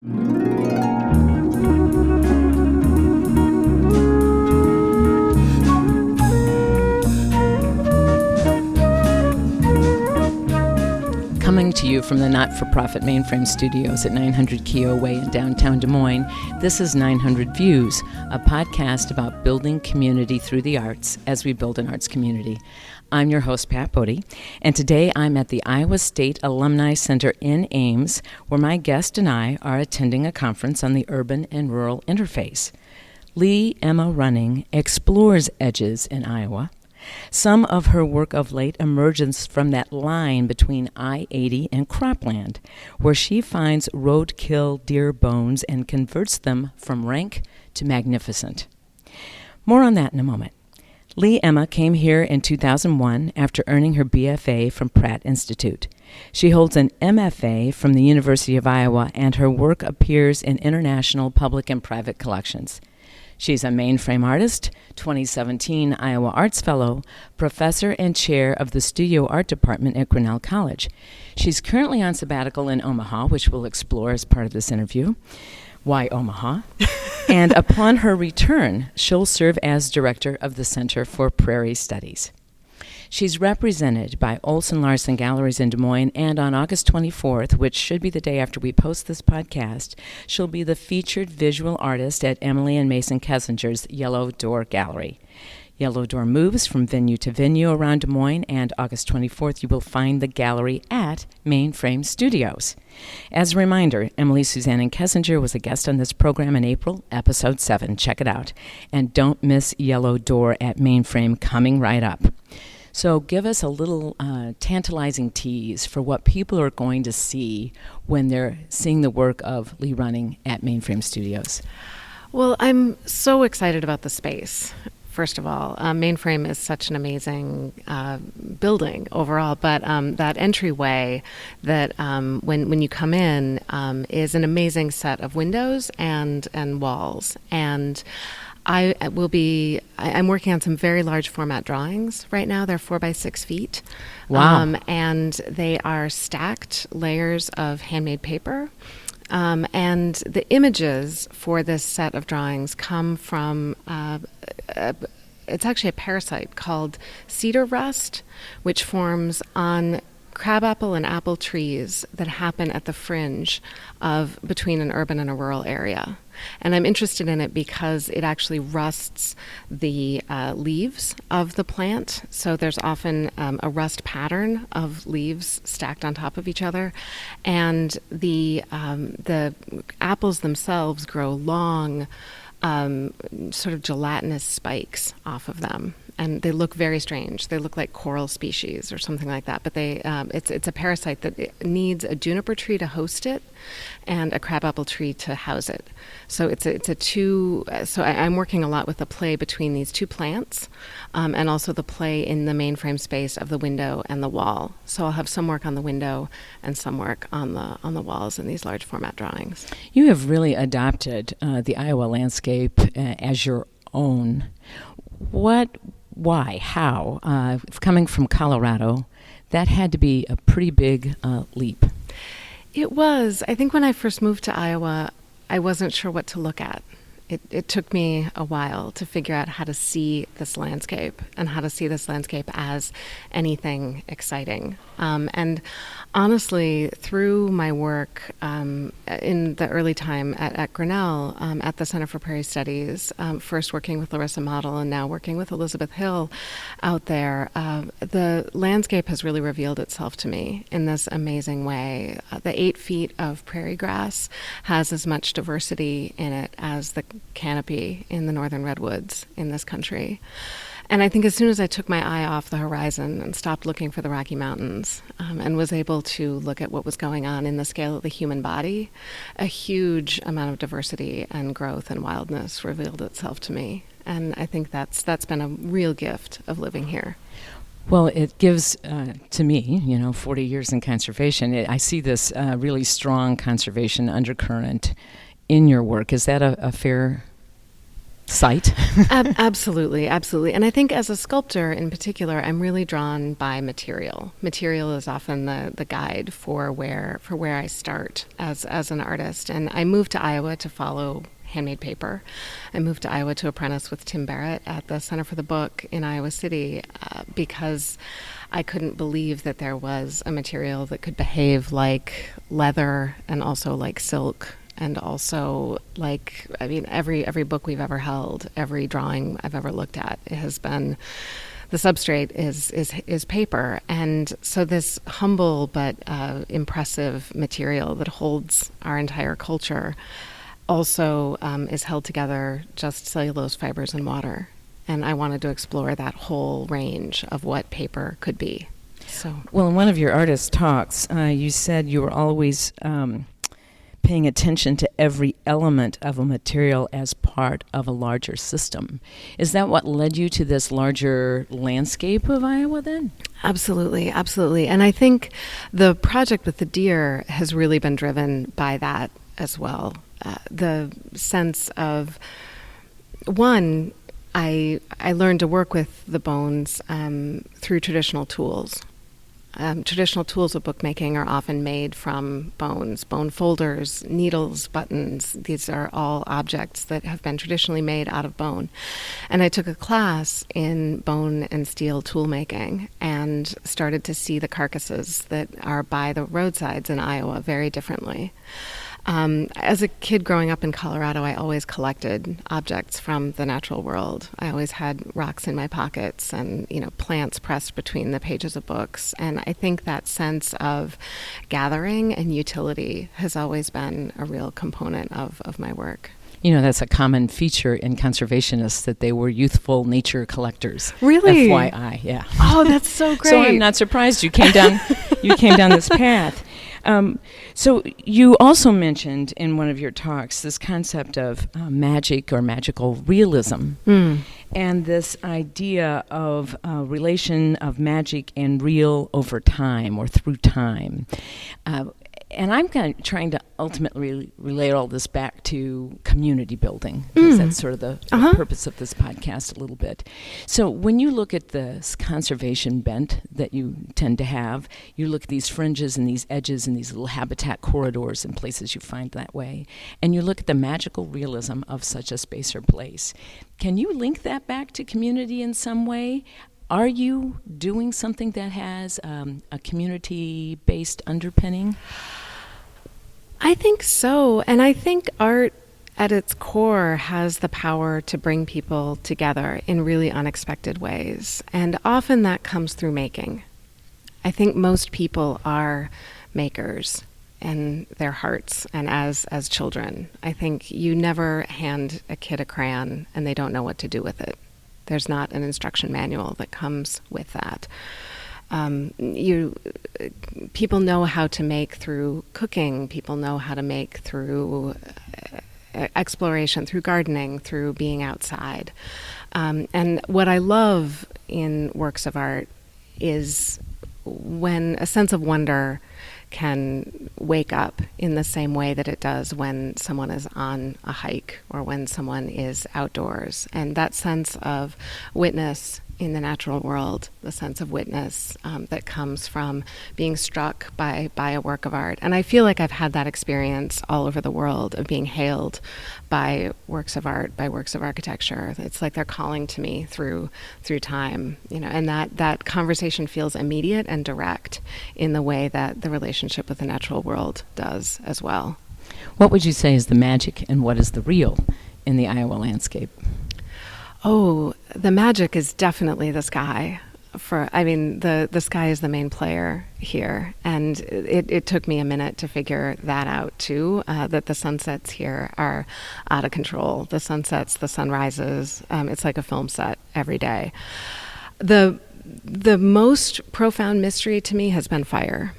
Coming to you from the not-for-profit Mainframe Studios at 900 Keogh Way in downtown Des Moines, this is 900 Views, a podcast about building community through the arts as we build an arts community. I'm your host, Pat Bodie, and today I'm at the Iowa State Alumni Center in Ames, where my guest and I are attending a conference on the urban and rural interface. Lee Emma Running explores edges in Iowa. Some of her work of late emerges from that line between I-80 and cropland, where she finds roadkill deer bones and converts them from rank to magnificent. More on that in a moment. Lee Emma came here in 2001 after earning her BFA from Pratt Institute. She holds an MFA from the University of Iowa, and her work appears in international public and private collections. She's a mainframe artist, 2017 Iowa Arts Fellow, professor and chair of the Studio Art Department at Grinnell College. She's currently on sabbatical in Omaha, which we'll explore as part of this interview. Why Omaha? And upon her return, she'll serve as director of the Center for Prairie Studies. She's represented by Olson Larson Galleries in Des Moines, and on August 24th, which should be the day after we post this podcast, she'll be the featured visual artist at Emily and Mason Kessinger's Yellow Door Gallery. Yellow Door moves from venue to venue around Des Moines, and August 24th you will find the gallery at Mainframe Studios. As a reminder, Emily Suzanne Kessinger was a guest on this program in April, episode 7. Check it out. And don't miss Yellow Door at Mainframe coming right up. So give us a little tantalizing tease for what people are going to see when they're seeing the work of Lee Running at Mainframe Studios. Well, I'm so excited about the space. First of all, Mainframe is such an amazing building overall, but that entryway that when you come in is an amazing set of windows and walls. And I'm working on some very large format drawings right now. They're 4 by 6 feet. Wow. And they are stacked layers of handmade paper. And the images for this set of drawings come from, it's actually a parasite called cedar rust, which forms on crabapple and apple trees that happen at the fringe of between an urban and a rural area. And I'm interested in it because it actually rusts the leaves of the plant. So there's often a rust pattern of leaves stacked on top of each other. And the apples themselves grow long, sort of gelatinous spikes off of them. And they look very strange. They look like coral species or something like that. But it's a parasite that needs a juniper tree to host it and a crabapple tree to house it. So I'm working a lot with the play between these two plants, and also the play in the mainframe space of the window and the wall. So I'll have some work on the window and some work on the walls in these large format drawings. You have really adopted the Iowa landscape as your own. Why, how? Coming from Colorado, that had to be a pretty big leap. It was. I think when I first moved to Iowa, I wasn't sure what to look at. It took me a while to figure out how to see this landscape and how to see this landscape as anything exciting. And honestly, through my work in the early time at Grinnell, at the Center for Prairie Studies, first working with Larissa Model and now working with Elizabeth Hill out there, the landscape has really revealed itself to me in this amazing way. The 8 feet of prairie grass has as much diversity in it as the canopy in the northern redwoods in this country. And I think as soon as I took my eye off the horizon and stopped looking for the Rocky Mountains and was able to look at what was going on in the scale of the human body, a huge amount of diversity and growth and wildness revealed itself to me. And I think that's been a real gift of living here. Well, it gives, to me, 40 years in conservation, I see this really strong conservation undercurrent in your work. Is that a fair sight. Absolutely, absolutely. And I think as a sculptor in particular, I'm really drawn by material. Material is often the guide for where I start as an artist. And I moved to Iowa to follow handmade paper. I moved to Iowa to apprentice with Tim Barrett at the Center for the Book in Iowa City because I couldn't believe that there was a material that could behave like leather and also like silk. And also, every book we've ever held, every drawing I've ever looked at, it has been, the substrate is paper. And so this humble but impressive material that holds our entire culture also is held together just cellulose fibers and water. And I wanted to explore that whole range of what paper could be. So, well, in one of your artist talks, you said you were always paying attention to every element of a material as part of a larger system. Is that what led you to this larger landscape of Iowa then? Absolutely, absolutely. And I think the project with the deer has really been driven by that as well. The sense of, one, I learned to work with the bones through traditional tools. Traditional tools of bookmaking are often made from bones, bone folders, needles, buttons. These are all objects that have been traditionally made out of bone. And I took a class in bone and steel tool making and started to see the carcasses that are by the roadsides in Iowa very differently. As a kid growing up in Colorado, I always collected objects from the natural world. I always had rocks in my pockets and, plants pressed between the pages of books. And I think that sense of gathering and utility has always been a real component of my work. That's a common feature in conservationists, that they were youthful nature collectors. Really? FYI, yeah. Oh, that's so great. So I'm not surprised you came down this path. So you also mentioned in one of your talks this concept of magic or magical realism, and this idea of relation of magic and real over time or through time. And I'm kind of trying to ultimately relate all this back to community building, because that's sort of the purpose of this podcast a little bit. So when you look at the conservation bent that you tend to have, you look at these fringes and these edges and these little habitat corridors and places you find that way, and you look at the magical realism of such a space or place. Can you link that back to community in some way? Are you doing something that has a community-based underpinning? I think so. And I think art at its core has the power to bring people together in really unexpected ways. And often that comes through making. I think most people are makers in their hearts and as children. I think you never hand a kid a crayon and they don't know what to do with it. There's not an instruction manual that comes with that. People know how to make through cooking. People know how to make through exploration, through gardening, through being outside. And what I love in works of art is when a sense of wonder can wake up in the same way that it does when someone is on a hike or when someone is outdoors. And that sense of witness in the natural world, the sense of witness that comes from being struck by a work of art. And I feel like I've had that experience all over the world of being hailed by works of art, by works of architecture. It's like they're calling to me through time, and that conversation feels immediate and direct in the way that the relationship with the natural world does as well. What would you say is the magic and what is the real in the Iowa landscape? Oh, the magic is definitely the sky. The sky is the main player here, and it took me a minute to figure that out too. That the sunsets here are out of control. The sunsets, the sunrises. It's like a film set every day. The most profound mystery to me has been fire.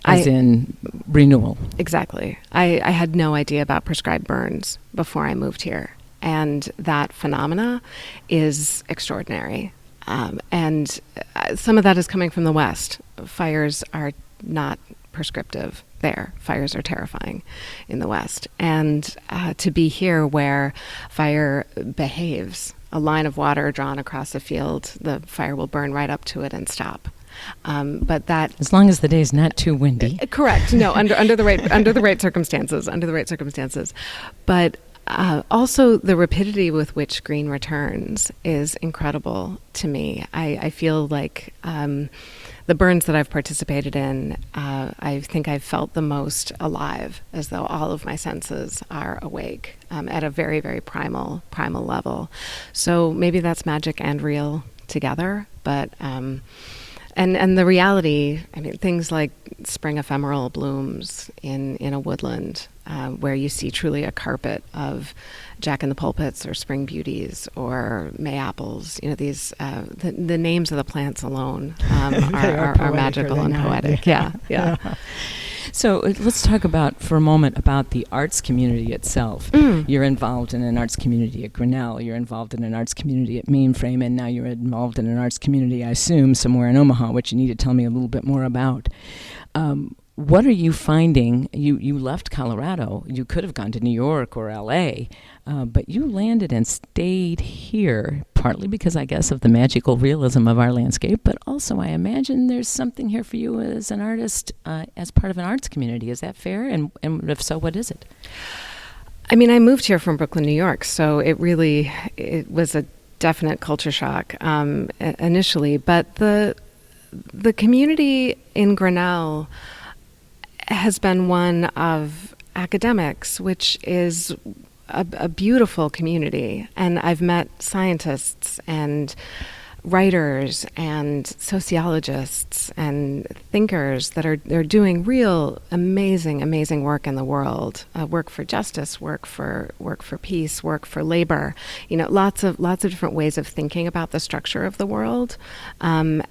As in renewal. Exactly. I had no idea about prescribed burns before I moved here. And that phenomena is extraordinary. And some of that is coming from the West. Fires are not prescriptive. there. Fires are terrifying in the West. And to be here where fire behaves, a line of water drawn across a field, the fire will burn right up to it and stop. But that, as long as the day is not too windy. Correct. No, under the right circumstances. But also the rapidity with which green returns is incredible to me. I feel like the burns that I've participated in, I think I've felt the most alive, as though all of my senses are awake at a very, very primal level. So maybe that's magic and real together, but and the reality, I mean, things like spring ephemeral blooms in a woodland, where you see truly a carpet of jack-in-the-pulpits or spring beauties or May apples. You know, these the names of the plants alone are magical and poetic. Yeah. So let's talk for a moment about the arts community itself. You're involved in an arts community at Grinnell. You're involved in an arts community at Mainframe, and now you're involved in an arts community, I assume, somewhere in Omaha, which you need to tell me a little bit more about. What are you finding? You left Colorado. You could have gone to New York or L.A., but you landed and stayed here, partly because, I guess, of the magical realism of our landscape, but also I imagine there's something here for you as an artist, as part of an arts community. Is that fair? And if so, what is it? I mean, I moved here from Brooklyn, New York, so it was a definite culture shock initially. But the community in Grinnell has been one of academics, which is a beautiful community. And I've met scientists and writers and sociologists and thinkers that are doing real amazing work in the world. Work for justice, work for peace, work for labor. You know, lots of different ways of thinking about the structure of the world. And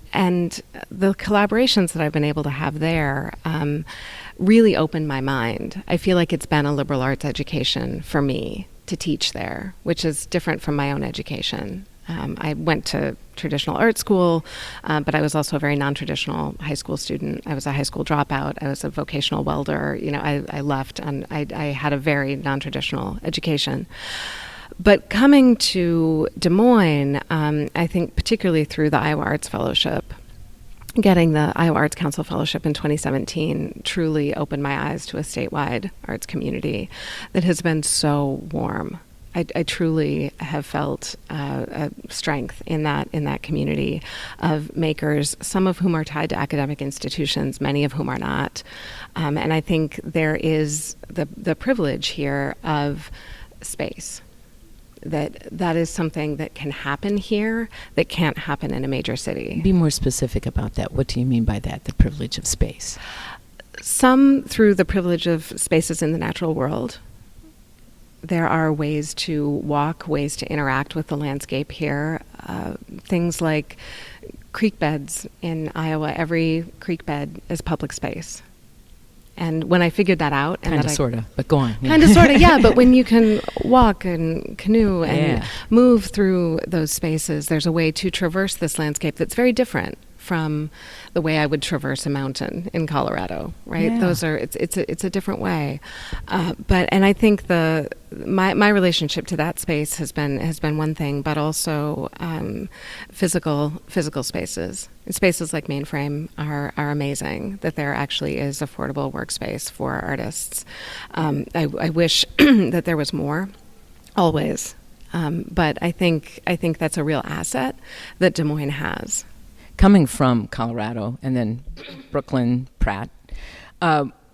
the collaborations that I've been able to have there really opened my mind. I feel like it's been a liberal arts education for me to teach there, which is different from my own education. I went to traditional art school, but I was also a very non-traditional high school student. I was a high school dropout. I was a vocational welder. You know, I left and I had a very non-traditional education. But coming to Des Moines, I think particularly through the Iowa Arts Fellowship, getting the Iowa Arts Council Fellowship in 2017 truly opened my eyes to a statewide arts community that has been so warm. I truly have felt a strength in that community of makers, some of whom are tied to academic institutions, many of whom are not. And I think there is the privilege here of space. That is something that can happen here that can't happen in a major city. Be more specific about that. What do you mean by that, the privilege of space? Some through the privilege of spaces in the natural world. There are ways to walk, ways to interact with the landscape here. Things like creek beds in Iowa. Every creek bed is public space. And when I figured that out... Kind of, sort of, but go on. Kind of, sort of, yeah. But when you can walk and canoe and move through those spaces, there's a way to traverse this landscape that's very different from the way I would traverse a mountain in Colorado, right? Yeah. It's a different way. And I think my relationship to that space has been one thing, but also physical spaces. And spaces like Mainframe are amazing, that there actually is affordable workspace for artists. I wish that there was more, always. But I think that's a real asset that Des Moines has. Coming from Colorado and then Brooklyn, Pratt,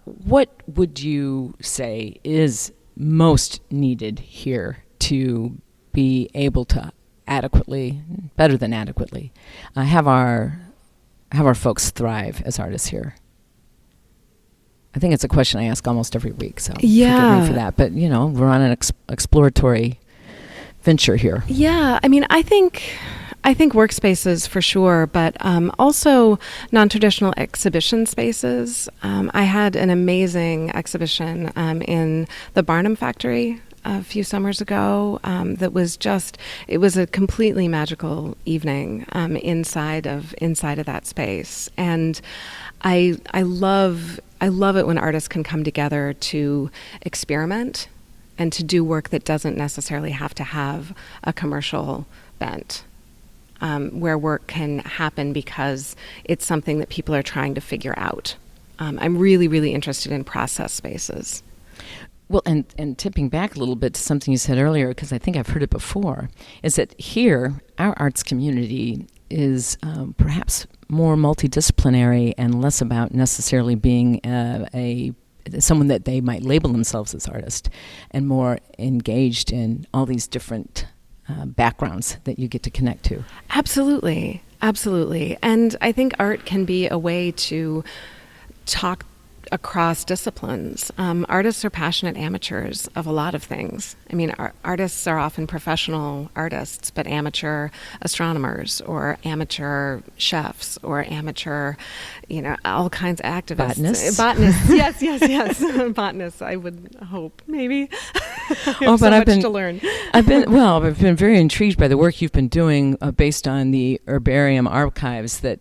what would you say is most needed here to be able to better than adequately, have our folks thrive as artists here? I think it's a question I ask almost every week, so forgive me for that. But, you know, we're on an exploratory venture here. Yeah, I mean, I think workspaces for sure, but also non-traditional exhibition spaces. I had an amazing exhibition in the Barnum Factory a few summers ago that was it was a completely magical evening inside of that space. And I love I love it when artists can come together to experiment and to do work that doesn't necessarily have to have a commercial bent, where work can happen because it's something that people are trying to figure out. I'm really, really interested in process spaces. Well, and tipping back a little bit to something you said earlier, because I think I've heard it before, is that here, our arts community is perhaps more multidisciplinary and less about necessarily being someone that they might label themselves as artist, and more engaged in all these different backgrounds that you get to connect to. Absolutely. Absolutely. And I think art can be a way to talk across disciplines. Artists are passionate amateurs of a lot of things. I mean, artists are often professional artists, but amateur astronomers or amateur chefs or amateur, all kinds of activists. Botanists. Yes. Botanists, I would hope, maybe. I've been to learn. I've been very intrigued by the work you've been doing based on the herbarium archives that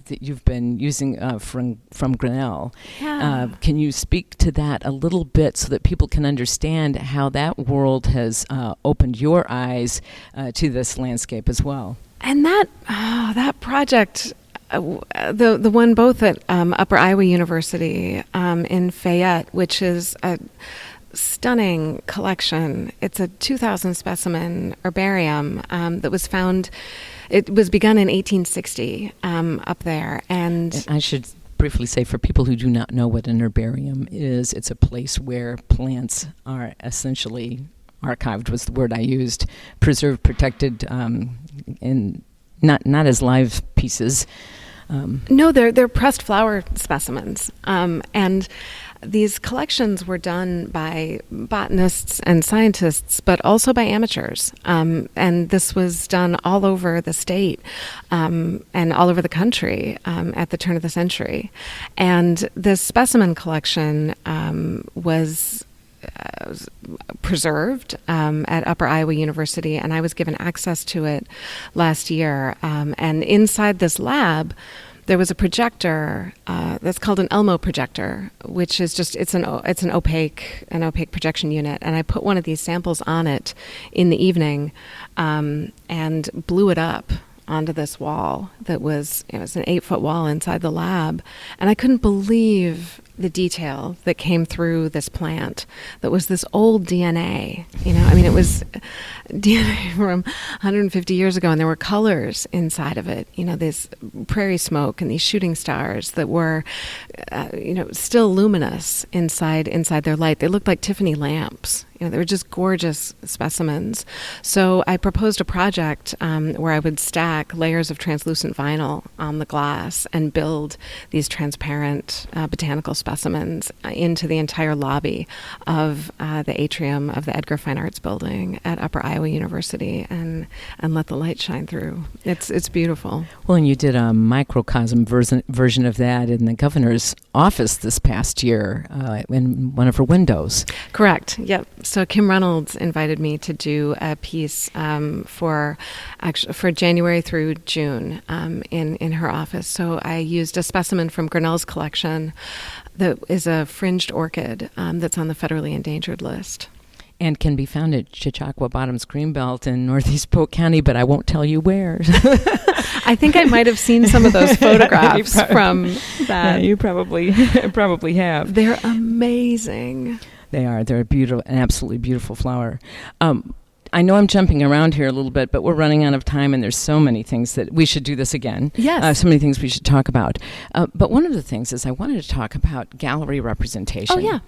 you've been using from Grinnell. Yeah. Can you speak to that a little bit so that people can understand how that world has opened your eyes to this landscape as well? And that project, the one both at Upper Iowa University in Fayette, which is a stunning collection. It's a 2,000 specimen herbarium that was found. It was begun in 1860 up there. And I should briefly say, for people who do not know what an herbarium is, it's a place where plants are essentially archived, was the word I used, preserved, protected, in not as live pieces. No, they're pressed flower specimens. And these collections were done by botanists and scientists, but also by amateurs. And this was done all over the state and all over the country at the turn of the century. And this specimen collection was preserved at Upper Iowa University, and I was given access to it last year. And inside this lab, there was a projector that's called an Elmo projector, which is it's an opaque projection unit. And I put one of these samples on it in the evening and blew it up onto this wall that was an 8-foot wall inside the lab, and I couldn't believe the detail that came through this plant that was this old DNA. It was DNA from 150 years ago, and there were colors inside of it. This prairie smoke and these shooting stars that were, still luminous inside their light. They looked like Tiffany lamps. They were just gorgeous specimens. So I proposed a project where I would stack layers of translucent vinyl on the glass and build these transparent botanical specimens into the entire lobby of the atrium of the Edgar Fine Arts Building at Upper Iowa University, and let the light shine through. It's beautiful. Well, and you did a microcosm version of that in the governor's office this past year in one of her windows. Correct. Yep. So Kim Reynolds invited me to do a piece for January through June in her office. So I used a specimen from Grinnell's collection that is a fringed orchid that's on the federally endangered list. And can be found at Chautauqua Bottoms Greenbelt in northeast Polk County, but I won't tell you where. I think I might have seen some of those photographs from that. Yeah, you probably have. They're amazing. They are. They're an absolutely beautiful flower. I know I'm jumping around here a little bit, but we're running out of time, and there's so many things that we should do this again. Yes. So many things we should talk about. But one of the things is I wanted to talk about gallery representation. Oh, yeah.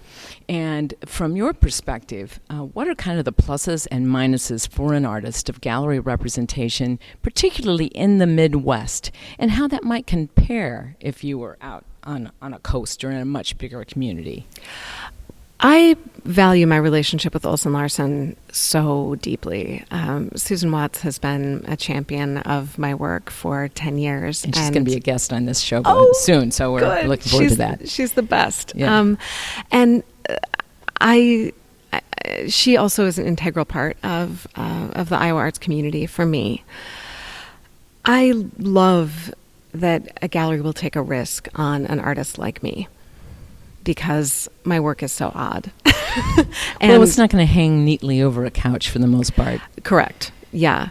And from your perspective, what are kind of the pluses and minuses for an artist of gallery representation, particularly in the Midwest, and how that might compare if you were out on a coast or in a much bigger community? I value my relationship with Olson Larson so deeply. Susan Watts has been a champion of my work for 10 years. And she's going to be a guest on this show soon, so we're good. looking forward to that. She's the best. Yeah. She also is an integral part of the Iowa arts community for me. I love that a gallery will take a risk on an artist like me. because my work is so odd. Well, it's not going to hang neatly over a couch for the most part. Correct. Yeah.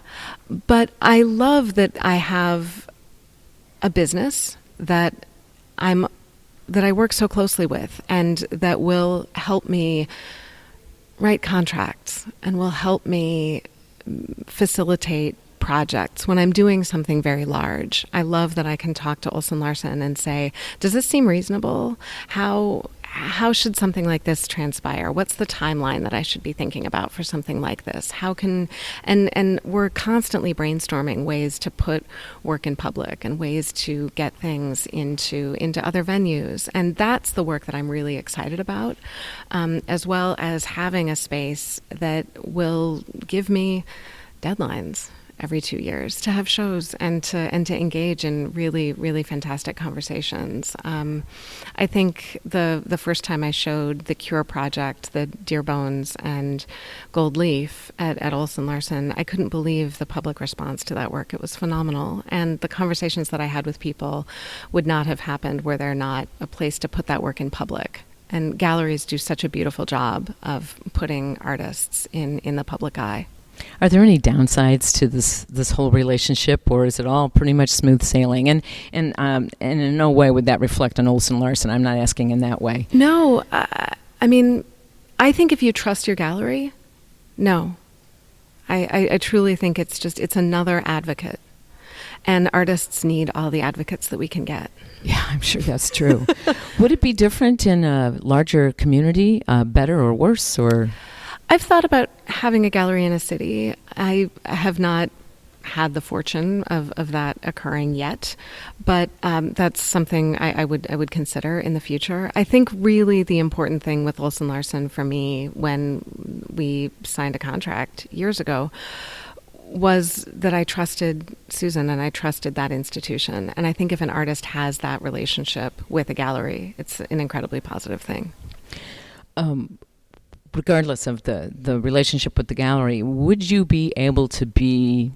But I love that I have a business that I work so closely with, and that will help me write contracts and will help me facilitate projects when I'm doing something very large. I love that I can talk to Olson Larson and say, does this seem reasonable? How should something like this transpire? What's the timeline that I should be thinking about for something like this? And we're constantly brainstorming ways to put work in public and ways to get things into other venues. And that's the work that I'm really excited about, as well as having a space that will give me deadlines every 2 years to have shows and to engage in really, really fantastic conversations. I think the first time I showed the Cure project, the Deer Bones and Gold Leaf at Olson Larson, I couldn't believe the public response to that work. It was phenomenal. And the conversations that I had with people would not have happened were there not a place to put that work in public. And galleries do such a beautiful job of putting artists in the public eye. Are there any downsides to this whole relationship, or is it all pretty much smooth sailing? And in no way would that reflect on Olson Larson. I'm not asking in that way. No, I mean, I think if you trust your gallery, no. I truly think it's another advocate. And artists need all the advocates that we can get. Yeah, I'm sure that's true. Would it be different in a larger community, better or worse, or? I've thought about having a gallery in a city. I have not had the fortune of that occurring yet, but that's something I would consider in the future. I think really the important thing with Olson Larson for me when we signed a contract years ago was that I trusted Susan and I trusted that institution. And I think if an artist has that relationship with a gallery, it's an incredibly positive thing. Regardless of the relationship with the gallery, would you be able to be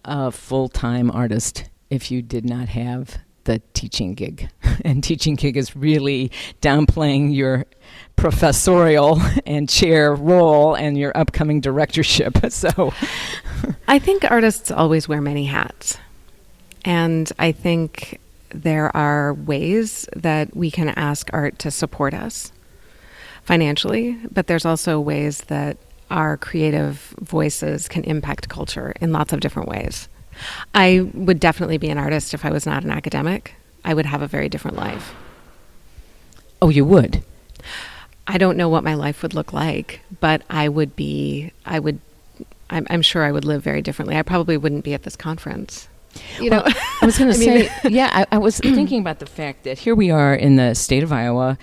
a full-time artist if you did not have the teaching gig? And teaching gig is really downplaying your professorial and chair role and your upcoming directorship. So I think artists always wear many hats. And I think there are ways that we can ask art to support us financially, but there's also ways that our creative voices can impact culture in lots of different ways. I would definitely be an artist if I was not an academic. I would have a very different life. Oh, you would? I don't know what my life would look like, but I'm sure I would live very differently. I probably wouldn't be at this conference. Well, I was going to say, I was thinking about the fact that here we are in the state of Iowa,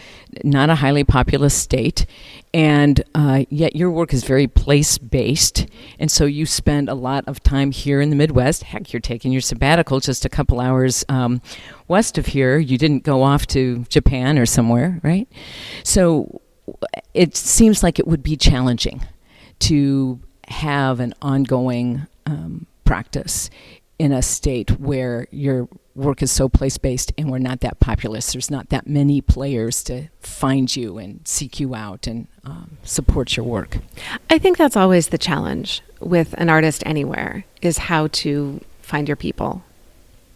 not a highly populous state, and yet your work is very place-based, and so you spend a lot of time here in the Midwest. Heck, you're taking your sabbatical just a couple hours west of here. You didn't go off to Japan or somewhere, right? So it seems like it would be challenging to have an ongoing practice in a state where your work is so place-based and we're not that populous. There's not that many players to find you and seek you out and support your work. I think that's always the challenge with an artist anywhere, is how to find your people,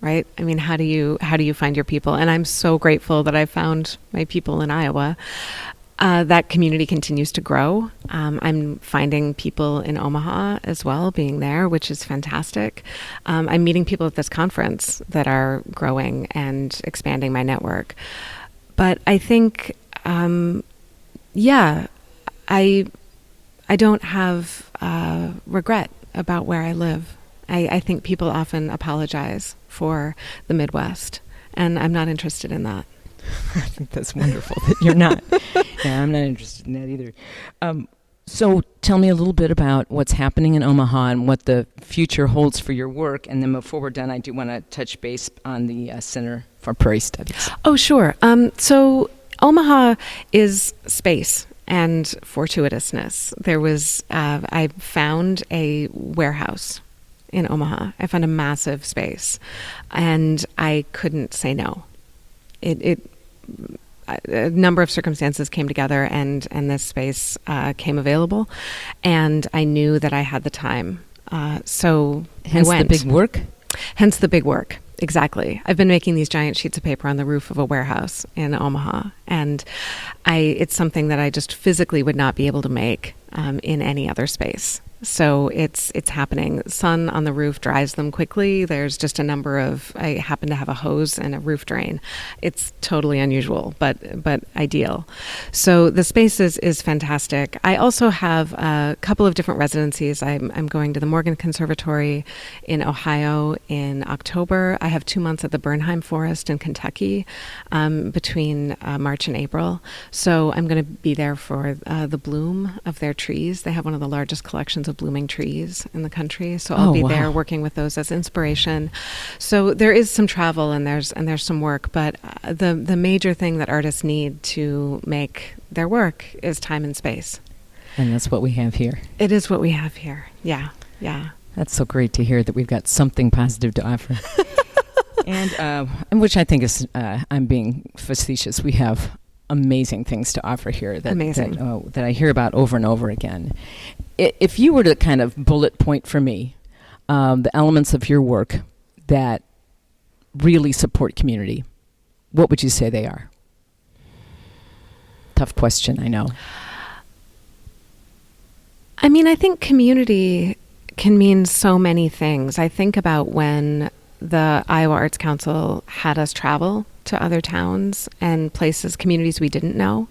right? I mean, how do you find your people? And I'm so grateful that I found my people in Iowa. That community continues to grow. I'm finding people in Omaha as well, being there, which is fantastic. I'm meeting people at this conference that are growing and expanding my network. But I think, I don't have regret about where I live. I think people often apologize for the Midwest, and I'm not interested in that. I think that's wonderful that you're not. Yeah, I'm not interested in that either. So tell me a little bit about what's happening in Omaha and what the future holds for your work. And then before we're done, I do want to touch base on the Center for Prairie Studies. Oh, sure. So Omaha is space and fortuitousness. There was, I found a warehouse in Omaha. I found a massive space, and I couldn't say no. a number of circumstances came together, and this space came available, and I knew that I had the time. So hence I went. the big work? Hence the big work. Exactly. I've been making these giant sheets of paper on the roof of a warehouse in Omaha, and it's something that I just physically would not be able to make in any other space. So it's happening. Sun on the roof dries them quickly. There's just a number of, I happen to have a hose and a roof drain. It's totally unusual, but ideal. So the space is fantastic. I also have a couple of different residencies. I'm going to the Morgan Conservatory in Ohio in October. I have 2 months at the Bernheim Forest in Kentucky between March and April. So I'm going to be there for the bloom of their trees. They have one of the largest collections of blooming trees in the country. So I'll be there working with those as inspiration. So there is some travel and there's some work, but the major thing that artists need to make their work is time and space. And that's what we have here. It is what we have here. Yeah. Yeah. That's so great to hear that we've got something positive to offer. And which I think is, I'm being facetious, we have amazing things to offer here that I hear about over and over again. If you were to kind of bullet point for me the elements of your work that really support community, what would you say they are? Tough question, I know. I mean, I think community can mean so many things. I think about when the Iowa Arts Council had us travel to other towns and places, communities we didn't know,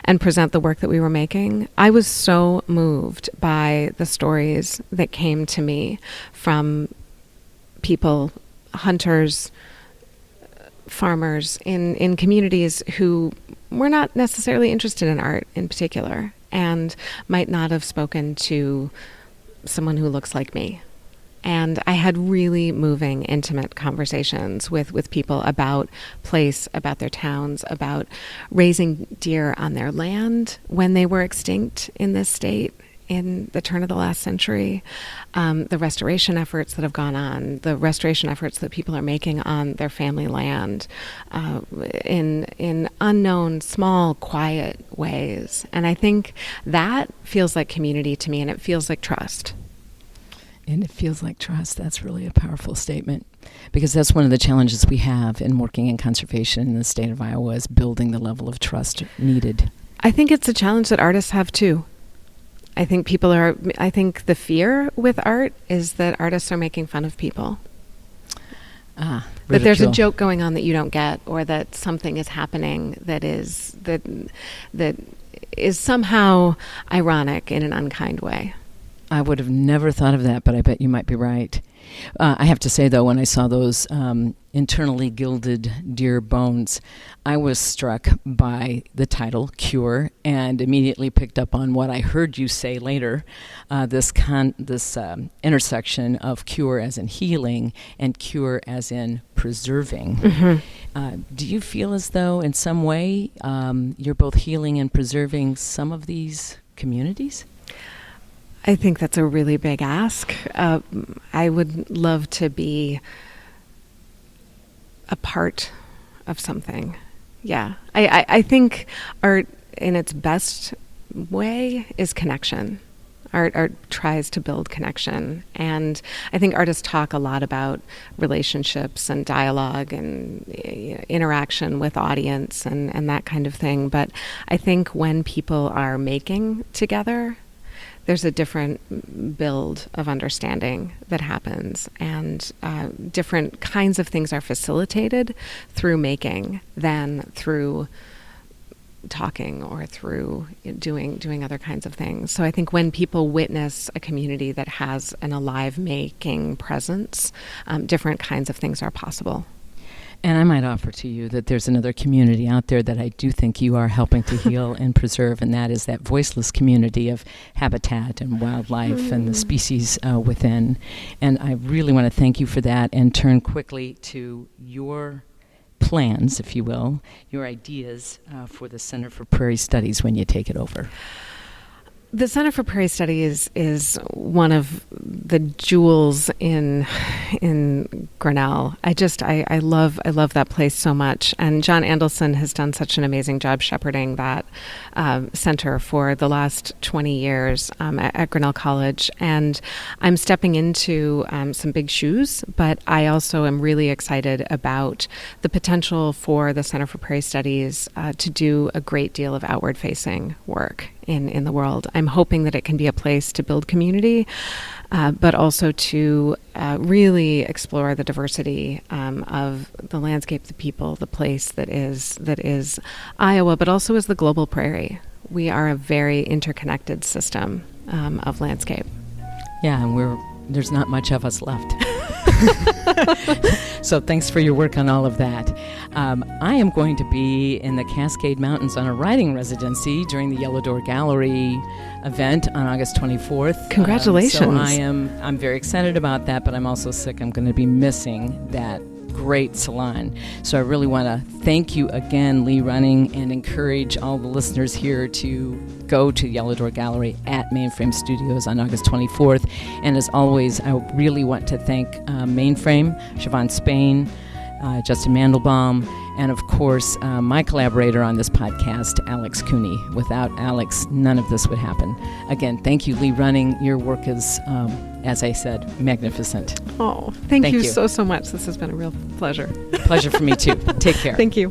and present the work that we were making. I was so moved by the stories that came to me from people, hunters, farmers in communities who were not necessarily interested in art in particular and might not have spoken to someone who looks like me. And I had really moving, intimate conversations with people about place, about their towns, about raising deer on their land when they were extinct in this state in the turn of the last century, the restoration efforts that have gone on, the restoration efforts that people are making on their family land in unknown, small, quiet ways. And I think that feels like community to me, and it feels like trust. And it feels like trust. That's really a powerful statement, because that's one of the challenges we have in working in conservation in the state of Iowa, is building the level of trust needed. I think it's a challenge that artists have too. I think the fear with art is that artists are making fun of people. That there's a joke going on that you don't get, or that something is happening that is somehow ironic in an unkind way. I would have never thought of that, but I bet you might be right. I have to say, though, when I saw those internally gilded deer bones, I was struck by the title, Cure, and immediately picked up on what I heard you say later, this intersection of cure as in healing and cure as in preserving. Mm-hmm. Do you feel as though, in some way, you're both healing and preserving some of these communities? I think that's a really big ask. I would love to be a part of something. Yeah. I think art in its best way is connection. Art tries to build connection. And I think artists talk a lot about relationships and dialogue and interaction with audience and that kind of thing. But I think when people are making together, there's a different build of understanding that happens, and different kinds of things are facilitated through making than through talking or through doing other kinds of things. So I think when people witness a community that has an alive making presence, different kinds of things are possible. And I might offer to you that there's another community out there that I do think you are helping to heal and preserve, and that is that voiceless community of habitat and wildlife and the species within. And I really want to thank you for that, and turn quickly to your plans, if you will, your ideas for the Center for Prairie Studies when you take it over. The Center for Prairie Studies is one of the jewels in Grinnell. I love that place so much. And John Andelson has done such an amazing job shepherding that center for the last 20 years at Grinnell College. And I'm stepping into some big shoes, but I also am really excited about the potential for the Center for Prairie Studies to do a great deal of outward-facing work in the world. I'm hoping that it can be a place to build community, but also to really explore the diversity of the landscape, the people, the place that is Iowa, but also as the global prairie. We are a very interconnected system of landscape. Yeah, and there's not much of us left. So thanks for your work on all of that. I am going to be in the Cascade Mountains on a writing residency during the Yellow Door Gallery event on August 24th. Congratulations. So I'm very excited about that, but I'm also sick. I'm going to be missing that great salon. So I really want to thank you again, Lee Running, and encourage all the listeners here to go to Yellow Door Gallery at Mainframe Studios on August 24th. And as always, I really want to thank Mainframe, Siobhan Spain, Justin Mandelbaum, and of course, my collaborator on this podcast, Alex Cooney. Without Alex, none of this would happen. Again, thank you, Lee Running. Your work is, as I said, magnificent. Oh, thank you so much. This has been a real pleasure. Pleasure for me, too. Take care. Thank you.